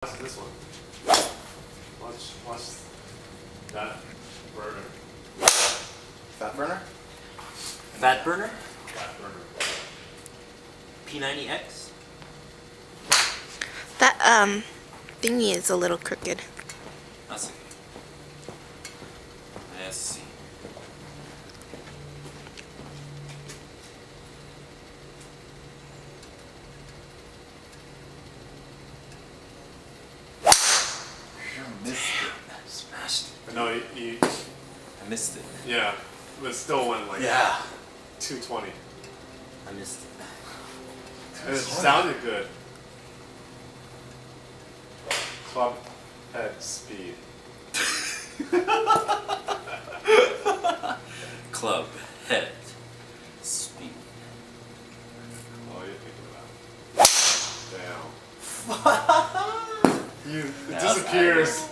Watch this one. Watch that burner. Fat burner? Fat burner? Fat burner. P90X? That thingy is a little crooked. That's okay. Let's see. I missed it. Smashed it. No, I missed it. yeah, but still went like Yeah. 220. I missed it. And it sounded good. Club head speed. Club head speed. Oh, you're thinking about it. Damn. It That was disappears.